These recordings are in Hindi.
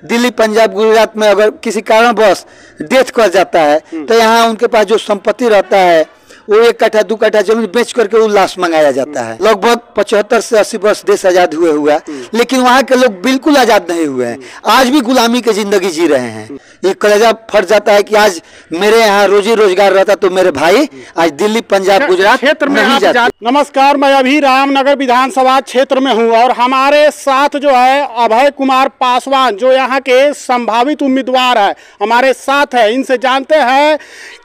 दिल्ली पंजाब गुजरात में अगर किसी कारणवश डेथ कर जाता है तो यहाँ उनके पास जो संपत्ति रहता है वो 1 कट्ठा 2 कट्ठा जमीन बेच करके वो लाश मंगाया जाता है। लगभग 75 से 80 वर्ष देश आजाद हुआ, लेकिन वहाँ के लोग बिल्कुल आजाद नहीं हुए हैं, आज भी गुलामी की जिंदगी जी रहे हैं। ये कलेजा फट जाता है कि आज मेरे यहाँ रोजी रोजगार रहता तो मेरे भाई आज दिल्ली पंजाब गुजरात क्षेत्र में नहीं जाते। नमस्कार, मैं अभी रामनगर विधानसभा क्षेत्र में हूँ और हमारे साथ जो है अभय कुमार पासवान जो यहाँ के संभावित उम्मीदवार है हमारे साथ है। इनसे जानते हैं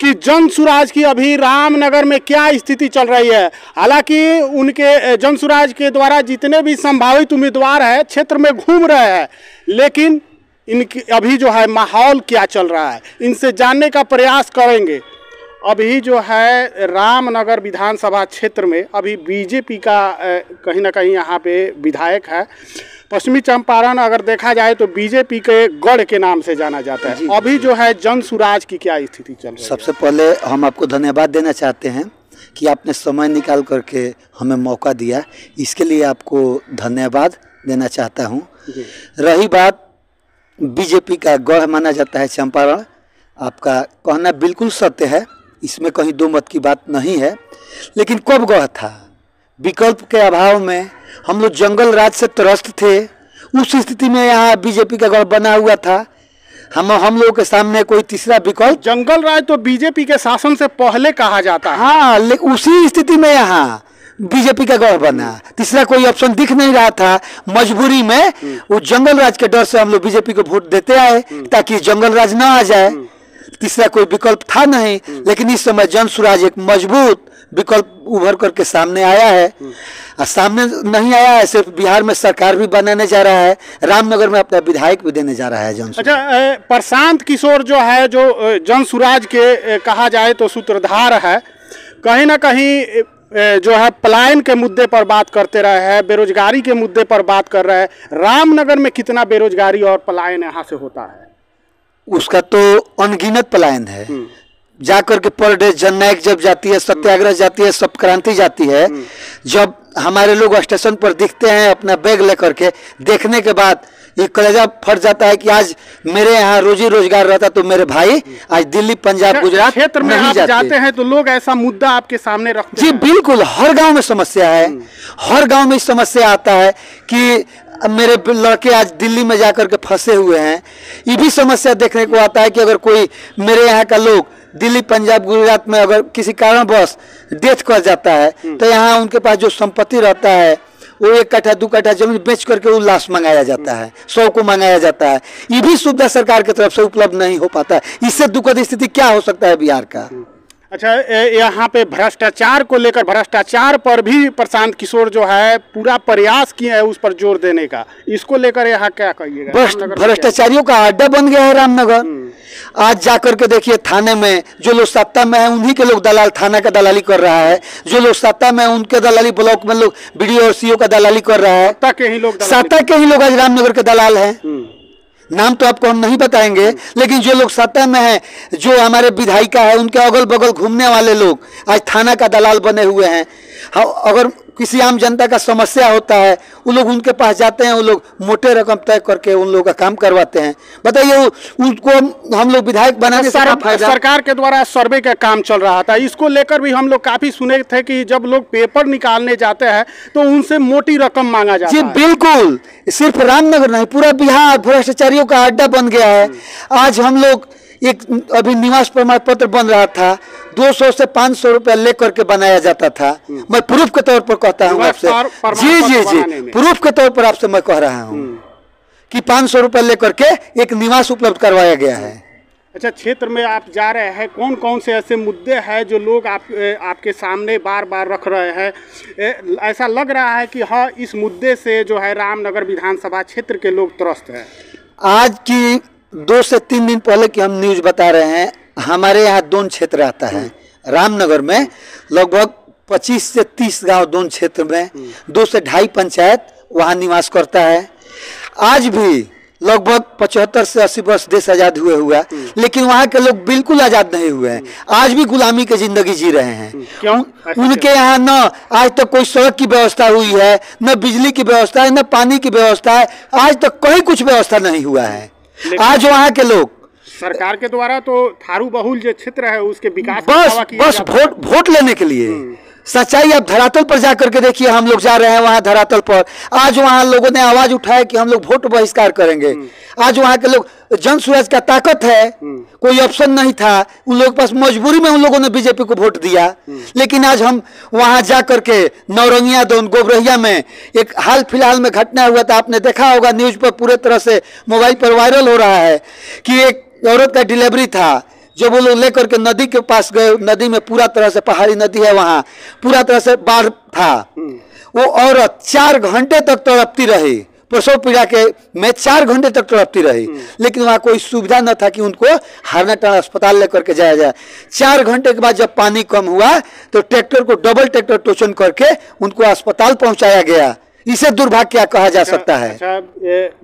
कि जनसुराज की अभी रामनगर में क्या स्थिति चल रही है। हालांकि उनके जनसुराज के द्वारा जितने भी संभावित उम्मीदवार है क्षेत्र में घूम रहे हैं, लेकिन इनकी अभी जो है माहौल क्या चल रहा है इनसे जानने का प्रयास करेंगे। अभी जो है रामनगर विधानसभा क्षेत्र में अभी बीजेपी का कहीं ना कहीं यहाँ पे विधायक है। पश्चिमी चंपारण अगर देखा जाए तो बीजेपी के गढ़ के नाम से जाना जाता है। अभी जो है जनसुराज की क्या स्थिति चल रही है? सबसे पहले हम आपको धन्यवाद देना चाहते हैं कि आपने समय निकाल करके हमें मौका दिया, इसके लिए आपको धन्यवाद देना चाहता हूँ। रही बात बीजेपी का गढ़ माना जाता है चंपारण, आपका कहना बिल्कुल सत्य है, इसमें कहीं दो मत की बात नहीं है। लेकिन कब गढ़ था? विकल्प के अभाव में हम लोग जंगल राज से त्रस्त थे, उस स्थिति में यहाँ बीजेपी का गढ़ बना हुआ था। हम लोगों के सामने कोई तीसरा विकल्प? जंगल राज तो बीजेपी के शासन से पहले कहा जाता है। हाँ, लेकिन उसी स्थिति में यहाँ बीजेपी का गढ़ बना, तीसरा कोई ऑप्शन दिख नहीं रहा था। मजबूरी में वो जंगल राज के डर से हम लोग बीजेपी को वोट देते आए ताकि जंगल राज न आ जाए, तीसरा कोई विकल्प था नहीं। लेकिन इस समय जनसुराज एक मजबूत विकल्प उभर करके सामने आया है। और सामने नहीं आया है, सिर्फ बिहार में सरकार भी बनाने जा रहा है, रामनगर में अपना विधायक भी देने जा रहा है जनसुराज। अच्छा, प्रशांत किशोर जो है जो जनसुराज के कहा जाए तो सूत्रधार है, कहीं ना कहीं जो है पलायन के मुद्दे पर बात करते रहे हैं, बेरोजगारी के मुद्दे पर बात कर रहे हैं। रामनगर में कितना बेरोजगारी और पलायन यहाँ से होता है? उसका तो अनगिनत पलायन है। जाकर के पर डे जननायक जब जाती है, सत्याग्रह जाती है, सब क्रांति जाती है, जब हमारे लोग स्टेशन पर दिखते हैं अपना बैग लेकर के, देखने के बाद ये कलेजा फट जाता है कि आज मेरे यहाँ रोजी रोजगार रहता तो मेरे भाई आज दिल्ली पंजाब गुजरात क्षेत्र में आप जाते हैं तो लोग ऐसा मुद्दा आपके सामने रखते हैं? जी बिल्कुल, हर गांव में समस्या है, हर गांव में समस्या आता है कि मेरे लड़के आज दिल्ली में जाकर के फंसे हुए हैं। ये भी समस्या देखने को आता है कि अगर कोई मेरे यहाँ का लोग दिल्ली पंजाब गुजरात में अगर किसी कारणवश डेथ कर जाता है तो यहाँ उनके पास जो संपत्ति रहता है वो 1 कट्ठा 2 कट्ठा जमीन बेच करके वो लाश मंगाया जाता है, 100 को मंगाया जाता है। ये भी सुविधा सरकार की तरफ से उपलब्ध नहीं हो पाता है। इससे दुखद स्थिति क्या हो सकता है बिहार का? अच्छा, यहाँ पे भ्रष्टाचार को लेकर, भ्रष्टाचार पर भी प्रशांत किशोर जो है पूरा प्रयास किए हैं उस पर जोर देने का, इसको लेकर यहाँ क्या कहिएगा? भ्रष्टाचारियों का अड्डा बन गया है रामनगर। आज जाकर के देखिए थाने में जो लोग सत्ता में है उन्हीं के लोग दलाल थाना का दलाली कर रहा है, जो लोग सत्ता में है उनके दलाली ब्लॉक में लोग बीडीओ और सीओ का दलाली कर रहा है। सत्ता के ही लोग आज रामनगर के दलाल हैं। नाम तो आपको हम नहीं बताएंगे, लेकिन जो लोग सत्ता में है, जो हमारे विधायिका है, उनके अगल बगल घूमने वाले लोग आज थाना का दलाल बने हुए हैं। अगर किसी आम जनता का समस्या होता है वो लोग उनके पास जाते हैं, वो लोग मोटे रकम तय करके उन लोगों का काम करवाते हैं। बताइए उनको हम लोग विधायक बनाने से क्या फायदा? सरकार के द्वारा सर्वे का काम चल रहा था, इसको लेकर भी हम लोग काफी सुने थे कि जब लोग पेपर निकालने जाते हैं तो उनसे मोटी रकम मांगा जाता है। जी बिल्कुल, सिर्फ रामनगर नहीं पूरा बिहार भ्रष्टाचारियों का अड्डा बन गया है। आज हम लोग एक अभी निवास प्रमाण पत्र बन रहा था, 200 से 500 रुपया लेकर के बनाया जाता था। मैं प्रूफ के तौर पर कहता हूँ आपसे, जी प्रूफ के तौर पर आपसे मैं कह रहा हूँ कि 500 रुपया लेकर के एक निवास उपलब्ध करवाया गया है। अच्छा, क्षेत्र में आप जा रहे हैं, कौन कौन से ऐसे मुद्दे हैं जो लोग आपके सामने बार बार रख रहे हैं? ऐसा लग रहा है कि हाँ, इस मुद्दे से जो है रामनगर विधानसभा क्षेत्र के लोग त्रस्त हैं। आज की 2 से 3 दिन पहले की हम न्यूज बता रहे हैं, हमारे यहाँ दोन क्षेत्र आता है रामनगर में, लगभग 25 से 30 गांव दोन क्षेत्र में, 2 से 2.5 पंचायत वहाँ निवास करता है। आज भी लगभग 75 से 80 वर्ष देश आजाद हुआ, लेकिन वहाँ के लोग बिल्कुल आजाद नहीं हुए हैं, आज भी गुलामी की जिंदगी जी रहे हैं। क्यों? उनके यहाँ न आज तक कोई सड़क की व्यवस्था हुई है, न बिजली की व्यवस्था है, न पानी की व्यवस्था है, आज तक कहीं कुछ व्यवस्था नहीं हुआ है। आज वहाँ के लोग सरकार के द्वारा तो थारू बहुल जो क्षेत्र है उसके विकास बस वोट लेने के लिए। सच्चाई आप धरातल पर जाकर के देखिए, हम लोग जा रहे हैं वहां धरातल पर। आज वहां लोगों ने आवाज उठाया कि हम लोग वोट बहिष्कार करेंगे। आज वहां के लोग, जन स्वराज का ताकत है, कोई ऑप्शन नहीं था, उन लोगों के पास मजबूरी में उन लोगों ने बीजेपी को वोट दिया। लेकिन आज हम वहां जाकर के नौरंगिया दोन गोबरहिया में एक हाल फिलहाल में घटना हुआ था, आपने देखा होगा न्यूज पर पूरे तरह से मोबाइल पर वायरल हो रहा है कि एक औरत का डिलीवरी था। जब वो लोग लेकर के नदी के पास गए, नदी में पूरा तरह से, पहाड़ी नदी है वहां, पूरा तरह से बाढ़ था। वो औरत 4 घंटे तक तड़पती रही, प्रसव पीड़ा के में 4 घंटे तक तड़पती रही। लेकिन वहां कोई सुविधा न था कि उनको हारनाटा अस्पताल लेकर के जाया जाए। 4 घंटे के बाद जब पानी कम हुआ तो ट्रैक्टर को डबल ट्रैक्टर टोचन करके उनको अस्पताल पहुंचाया गया। इसे दुर्भाग्य क्या कहा जा सकता है। अच्छा,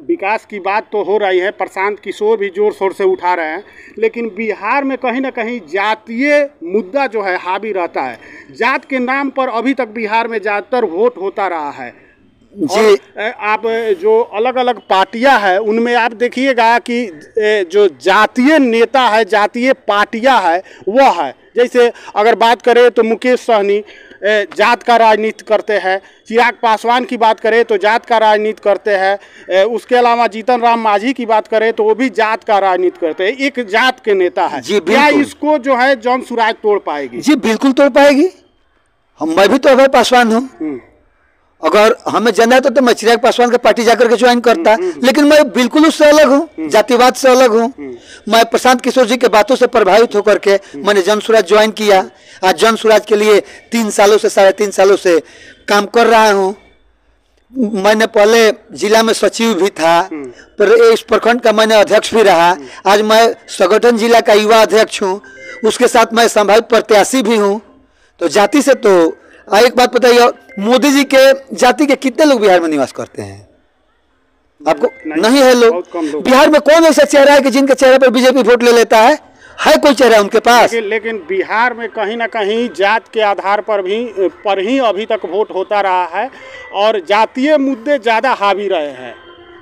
विकास की बात तो हो रही है, प्रशांत किशोर भी जोर शोर से उठा रहे हैं, लेकिन बिहार में कहीं ना कहीं जातीय मुद्दा जो है हावी रहता है। जात के नाम पर अभी तक बिहार में ज़्यादातर वोट होता रहा है जी। आप जो अलग अलग पार्टियां हैं उनमें आप देखिएगा कि जो जातीय नेता है, जातीय पार्टियां है वो है। जैसे अगर बात करें तो मुकेश सहनी जात का राजनीति करते हैं, चिराग पासवान की बात करें तो जात का राजनीति करते हैं, उसके अलावा जीतन राम मांझी की बात करें तो वो भी जात का राजनीति करते हैं, एक जात के नेता है। क्या इसको जो है जन सुराज तोड़ पाएगी? जी बिल्कुल तोड़ पाएगी। मैं भी तो अभय पासवान हूँ, अगर हमें जाना तो मैं चिराग पासवान का पार्टी जाकर के ज्वाइन करता, लेकिन मैं बिल्कुल उससे अलग हूँ, जातिवाद से अलग हूँ। मैं प्रशांत किशोर जी के बातों से प्रभावित होकर के मैंने जन सुराज ज्वाइन किया। आज जन सुराज के लिए 3 सालों से 3.5 सालों से काम कर रहा हूँ। मैंने पहले जिला में सचिव भी था, पर इस प्रखंड का मैंने अध्यक्ष भी रहा। आज मैं संगठन जिला का युवा अध्यक्ष हूँ, उसके साथ मैं संभावित प्रत्याशी भी हूँ। तो जाति से तो एक बात बताइए, मोदी जी के जाति के कितने लोग बिहार में निवास करते हैं? आपको नहीं है लोग। बिहार में कौन ऐसा चेहरा है कि जिनके चेहरे पर बीजेपी वोट ले लेता है? कोई चेहरा उनके पास? लेकिन बिहार में कहीं ना कहीं जात के आधार पर ही अभी तक वोट होता रहा है और जातीय मुद्दे ज़्यादा हावी रहे हैं।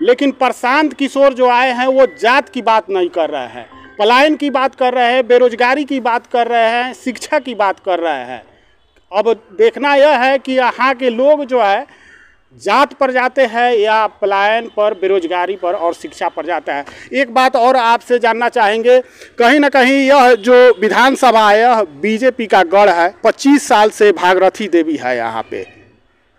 लेकिन प्रशांत किशोर जो आए हैं वो जात की बात नहीं कर रहे हैं, पलायन की बात कर रहे हैं, बेरोजगारी की बात कर रहे हैं, शिक्षा की बात कर रहे हैं। अब देखना यह है कि यहाँ के लोग जो है जात पर जाते हैं या पलायन पर, बेरोजगारी पर और शिक्षा पर जाता है। एक बात और आपसे जानना चाहेंगे, कहीं ना कहीं यह जो विधानसभा है यह बीजेपी का गढ़ है। 25 साल से भागीरथी देवी है यहाँ पे।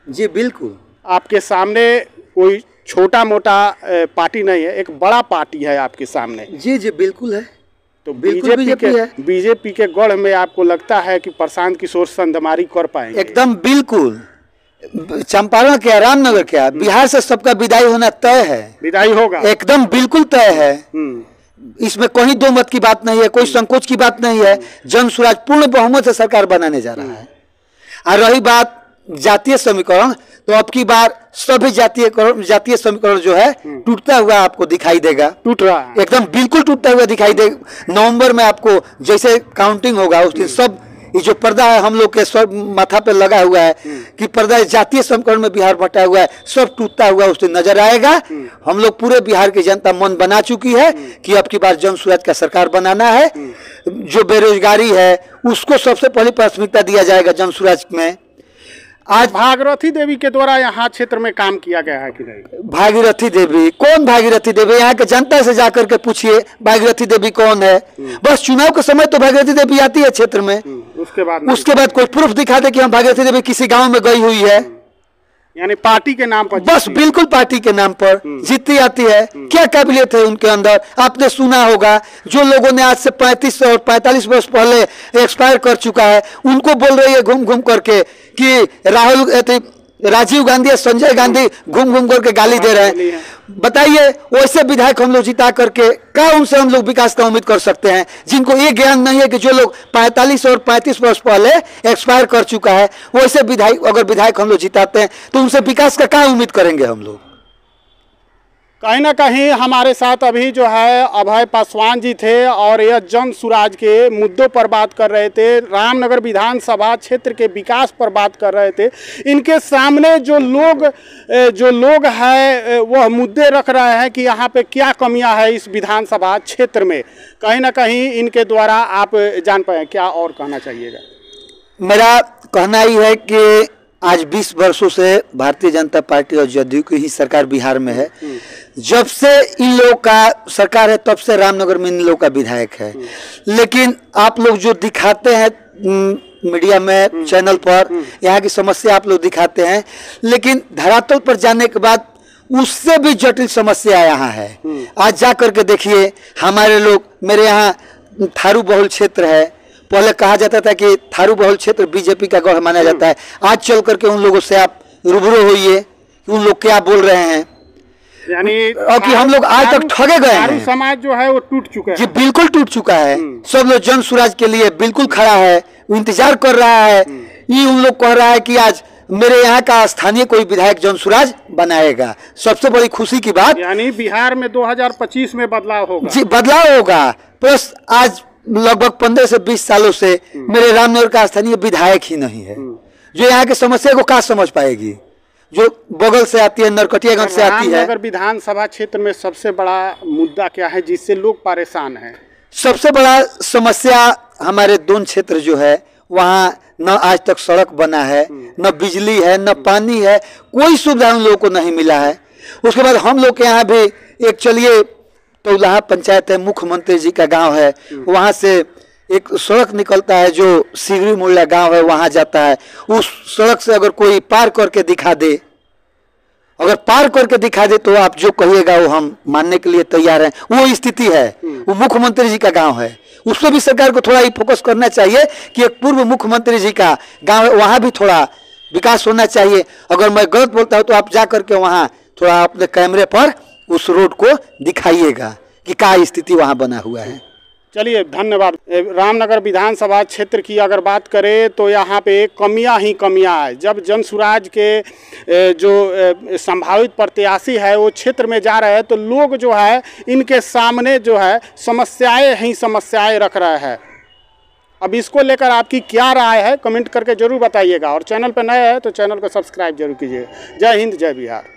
जी बिल्कुल, आपके सामने कोई छोटा मोटा पार्टी नहीं है, एक बड़ा पार्टी है आपके सामने। जी जी बिल्कुल है। तो बीजेपी के गढ़ में आपको लगता है कि प्रशांत किशोर संदमारी कर पाएंगे? एकदम बिल्कुल। चंपारण क्या, रामनगर क्या, बिहार से सबका विदाई होना तय है। विदाई होगा, एकदम बिल्कुल तय है। इसमें कोई दो मत की बात नहीं है, कोई संकोच की बात नहीं है। जन सुराज पूर्ण बहुमत से सरकार बनाने जा रहा है। और रही बात जातीय समीकरण, तो अब की बार सभी जातीय समीकरण जो है टूटता हुआ आपको दिखाई देगा। टूट रहा है, एकदम बिल्कुल टूटता हुआ दिखाई देगा। नवंबर में आपको जैसे काउंटिंग होगा उस दिन सब ये जो पर्दा है हम लोग के सब माथा पे लगा हुआ है कि पर्दा जातीय समीकरण में बिहार बटा हुआ है, सब टूटता हुआ उस दिन नजर आएगा। हम लोग पूरे बिहार की जनता मन बना चुकी है कि अब की बार जन सुराज का सरकार बनाना है। जो बेरोजगारी है उसको सबसे पहले प्राथमिकता दिया जाएगा जन सुराज में। आज भागीरथी देवी के द्वारा यहाँ क्षेत्र में काम किया गया है कि नहीं? भागीरथी देवी कौन? भागीरथी देवी यहाँ के जनता से जाकर के पूछिए भागीरथी देवी कौन है। बस चुनाव के समय तो भागीरथी देवी आती है क्षेत्र में, उसके बाद कोई प्रूफ दिखा दे कि हम भागीरथी देवी किसी गांव में गई हुई है। यानी पार्टी के नाम पर? बस बिल्कुल पार्टी के नाम पर जीतती आती है। क्या काबिलियत है उनके अंदर? आपने सुना होगा जो लोगों ने आज से 35 और 45 वर्ष पहले एक्सपायर कर चुका है, उनको बोल रही है घूम घूम करके कि राजीव गांधी या संजय गांधी घूम घूम करके गाली दे रहे हैं। बताइए वैसे विधायक हम लोग जिता करके क्या उनसे हम लोग विकास का उम्मीद कर सकते हैं, जिनको ये ज्ञान नहीं है कि जो लोग 45 और 35 वर्ष पहले एक्सपायर कर चुका है वैसे विधायक अगर हम लोग जिताते हैं तो उनसे विकास का क्या उम्मीद करेंगे हम लोग? कहीं ना कहीं हमारे साथ अभी जो है अभय पासवान जी थे और यह जन सुराज के मुद्दों पर बात कर रहे थे, रामनगर विधानसभा क्षेत्र के विकास पर बात कर रहे थे। इनके सामने जो लोग हैं वह मुद्दे रख रहे हैं कि यहाँ पे क्या कमियां है इस विधानसभा क्षेत्र में। कहीं ना कहीं इनके द्वारा आप जान पाए, क्या और कहना चाहिएगा? मेरा कहना ही है कि आज 20 वर्षों से भारतीय जनता पार्टी और जदयू की ही सरकार बिहार में है। जब से इन लोगों का सरकार है तब से रामनगर में इन लोगों का विधायक है। लेकिन आप लोग जो दिखाते हैं मीडिया में, चैनल पर, यहाँ की समस्या आप लोग दिखाते हैं, लेकिन धरातल पर जाने के बाद उससे भी जटिल समस्या यहाँ है। आज जा करके देखिए, हमारे लोग, मेरे यहाँ थारू बहुल क्षेत्र है, पहले कहा जाता था कि थारू बहुल क्षेत्र बीजेपी का गढ़ माना जाता है। आज चल करके उन लोगों से आप रूबरू होइए कि उन लोग क्या बोल रहे हैं, यानी और कि हम लोग आज तक ठगे गए हैं। समाज जो है वो टूट चुका है, जी बिल्कुल टूट चुका है। सब लोग जन सुराज के लिए बिल्कुल खड़ा है, इंतजार कर रहा है। ये उन लोग कह रहा है कि आज मेरे यहाँ का स्थानीय कोई विधायक जन सुराज बनाएगा। सबसे बड़ी खुशी की बात, यानी बिहार में 2025 में बदलाव होगा। जी बदलाव होगा। प्लस आज लगभग 15 से 20 सालों से मेरे रामनगर का स्थानीय विधायक ही नहीं है, जो यहाँ की समस्या को क्या समझ पाएगी, जो बगल से आती है, नरकटियागंज से आती है। रामनगर विधानसभा क्षेत्र में सबसे बड़ा मुद्दा क्या है जिससे लोग परेशान हैं? सबसे बड़ा समस्या हमारे दोनों क्षेत्र जो है, वहाँ न आज तक सड़क बना है, न बिजली है, न पानी है, कोई सुविधा उन लोगों को नहीं मिला है। उसके बाद हम लोग के यहाँ भी एक, चलिए तौलाहा पंचायत है, मुख्यमंत्री जी का गांव है, वहाँ से एक सड़क निकलता है जो सिगरी मोहल्ला गांव है, वहाँ जाता है। उस सड़क से अगर कोई पार करके दिखा दे, अगर पार करके दिखा दे तो आप जो कहिएगा वो हम मानने के लिए तैयार हैं। वो स्थिति है, वो मुख्यमंत्री जी का गांव है। उस पर भी सरकार को थोड़ा ही फोकस करना चाहिए कि एक पूर्व मुख्यमंत्री जी का गांव है, वहाँ भी थोड़ा विकास होना चाहिए। अगर मैं गलत बोलता हूँ तो आप जा करके वहाँ थोड़ा अपने कैमरे पर उस रोड को दिखाइएगा कि क्या स्थिति वहाँ बना हुआ है। चलिए, धन्यवाद। रामनगर विधानसभा क्षेत्र की अगर बात करें तो यहाँ पे कमियां ही कमियां है। जब जन सुराज के जो संभावित प्रत्याशी है वो क्षेत्र में जा रहे हैं तो लोग जो है इनके सामने जो है समस्याएं ही समस्याएं रख रहे हैं। अब इसको लेकर आपकी क्या राय है कमेंट करके जरूर बताइएगा, और चैनल पर नए हैं तो चैनल को सब्सक्राइब जरूर कीजिए। जय हिंद, जय बिहार।